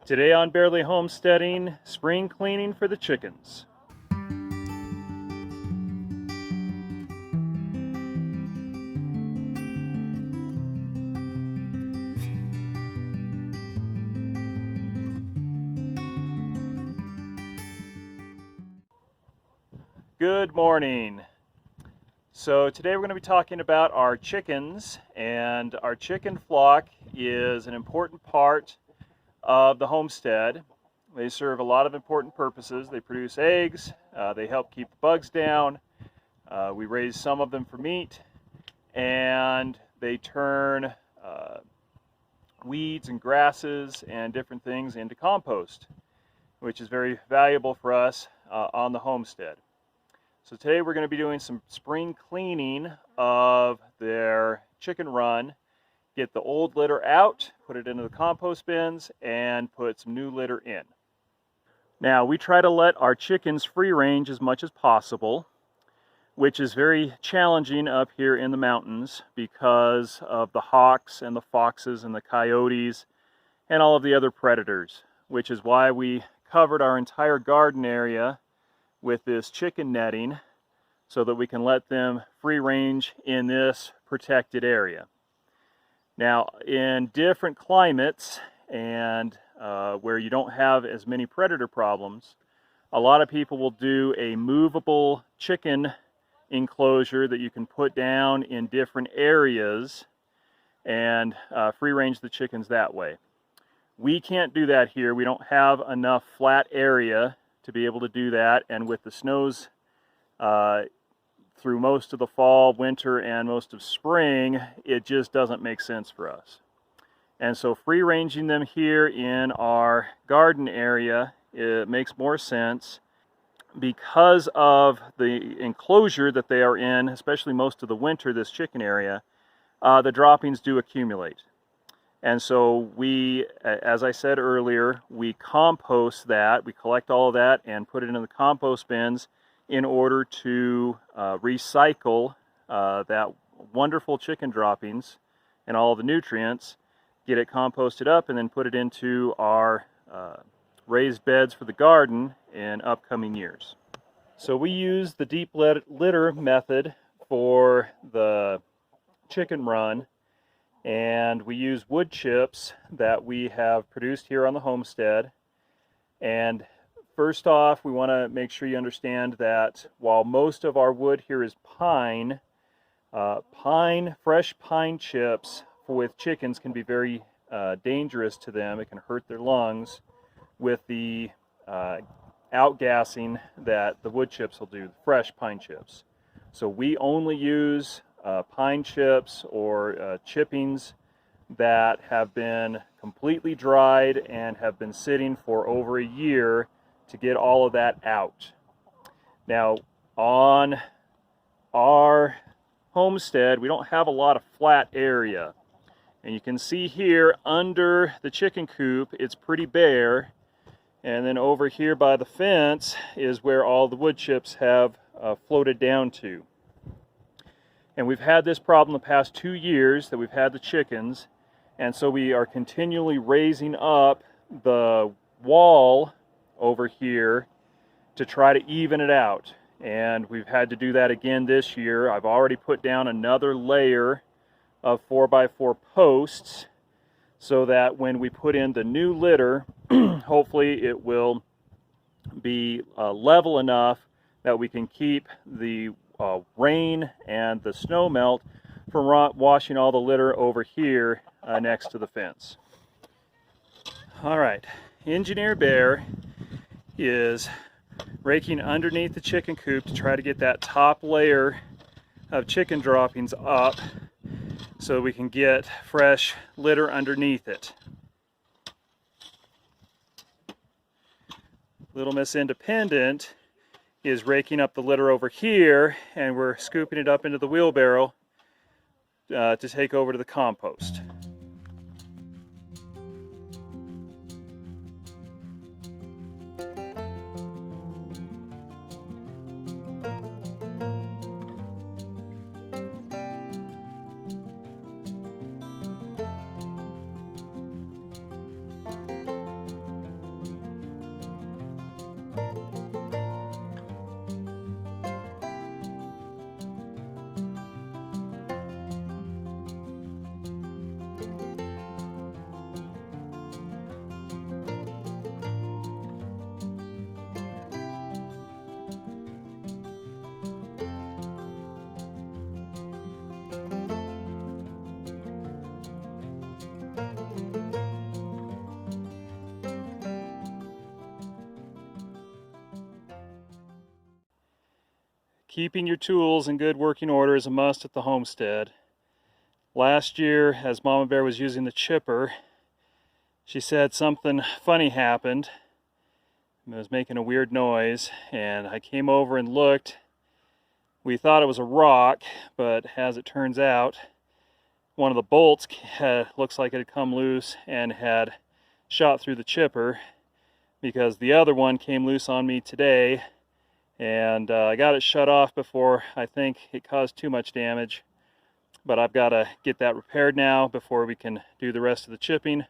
Today on Barely Homesteading, spring cleaning for the chickens. Good morning. So today we're going to be talking about our chickens, and our chicken flock is an important part of the homestead. They serve a lot of important purposes. They produce eggs, they help keep the bugs down, we raise some of them for meat, and they turn weeds and grasses and different things into compost, which is very valuable for us on the homestead. So today we're going to be doing some spring cleaning of their chicken run. Get the old litter out, put it into the compost bins, and put some new litter in. Now, we try to let our chickens free range as much as possible, which is very challenging up here in the mountains because of the hawks and the foxes and the coyotes and all of the other predators, which is why we covered our entire garden area with this chicken netting so that we can let them free range in this protected area. Now, in different climates and where you don't have as many predator problems, a lot of people will do a movable chicken enclosure that you can put down in different areas and free range the chickens that way. We can't do that here. We don't have enough flat area to be able to do that, and with the snows through most of the fall, winter, and most of spring, it just doesn't make sense for us. And so free ranging them here in our garden area, it makes more sense because of the enclosure that they are in, especially most of the winter, this chicken area, the droppings do accumulate. And so we, as I said earlier, we compost that, we collect all of that and put it into the compost bins in order to recycle that wonderful chicken droppings and all the nutrients, get it composted up, and then put it into our raised beds for the garden in upcoming years. So we use the deep litter method for the chicken run, and we use wood chips that we have produced here on the homestead. And first off, we want to make sure you understand that while most of our wood here is pine, fresh pine chips with chickens can be very dangerous to them. It can hurt their lungs with the outgassing that the wood chips will do, fresh pine chips. So we only use pine chips or chippings that have been completely dried and have been sitting for over a year to get all of that out. Now, on our homestead, we don't have a lot of flat area. And you can see here under the chicken coop, it's pretty bare. And then over here by the fence is where all the wood chips have floated down to. And we've had this problem the past 2 years that we've had the chickens, and so we are continually raising up the wall over here to try to even it out. And we've had to do that again this year. I've already put down another layer of 4x4 posts so that when we put in the new litter, hopefully it will be level enough that we can keep the rain and the snow melt from washing all the litter over here next to the fence. All right, Engineer Bear is raking underneath the chicken coop to try to get that top layer of chicken droppings up so we can get fresh litter underneath it. Little Miss Independent is raking up the litter over here, and we're scooping it up into the wheelbarrow to take over to the compost. keeping your tools in good working order is a must at the homestead. Last year, as Mama Bear was using the chipper, she said something funny happened. It was making a weird noise, and I came over and looked. We thought it was a rock, but as it turns out, one of the bolts looks like it had come loose and had shot through the chipper, because the other one came loose on me today, and I got it shut off before I think it caused too much damage. But I've got to get that repaired now before we can do the rest of the chipping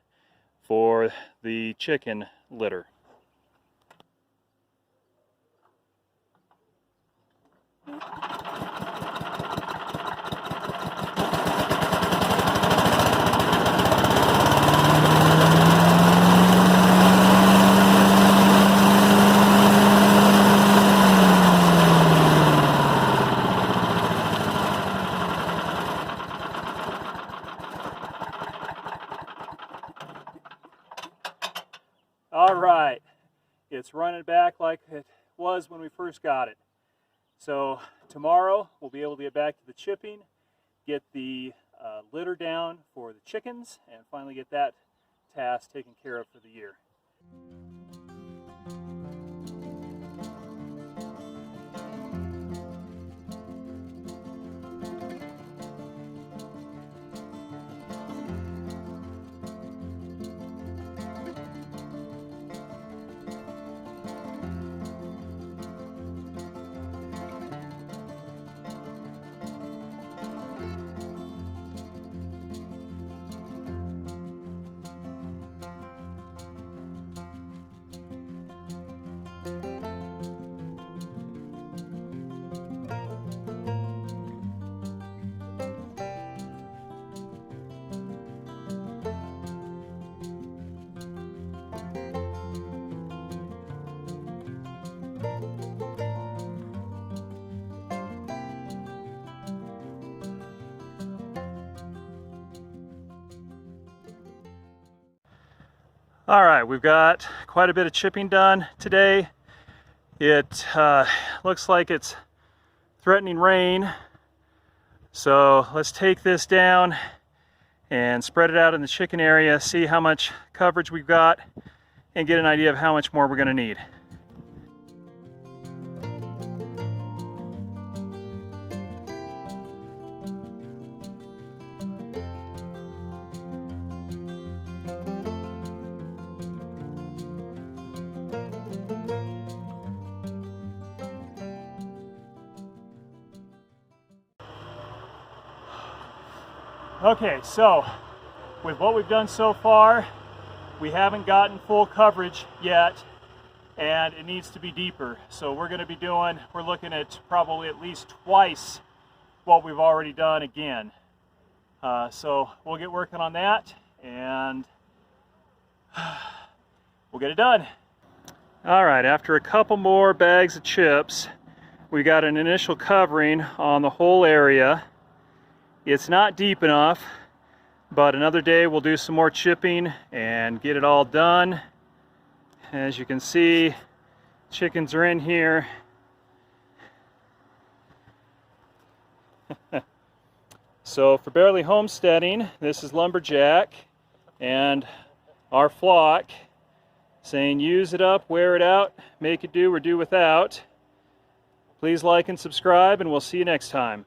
for the chicken litter. All right, it's running back like it was when we first got it. So tomorrow we'll be able to get back to the chipping, get the litter down for the chickens, and finally get that task taken care of for the year. All right, we've got quite a bit of chipping done today. It looks like it's threatening rain, so let's take this down and spread it out in the chicken area, see how much coverage we've got, and get an idea of how much more we're going to need. Okay, so with what we've done so far, we haven't gotten full coverage yet, and it needs to be deeper. So we're looking at probably at least twice what we've already done again. So we'll get working on that, and we'll get it done. All right, after a couple more bags of chips, we got an initial covering on the whole area. It's not deep enough, but another day we'll do some more chipping and get it all done. As you can see, chickens are in here. So for Barely Homesteading, this is Lumberjack and our flock saying use it up, wear it out, make it do or do without. Please like and subscribe, and we'll see you next time.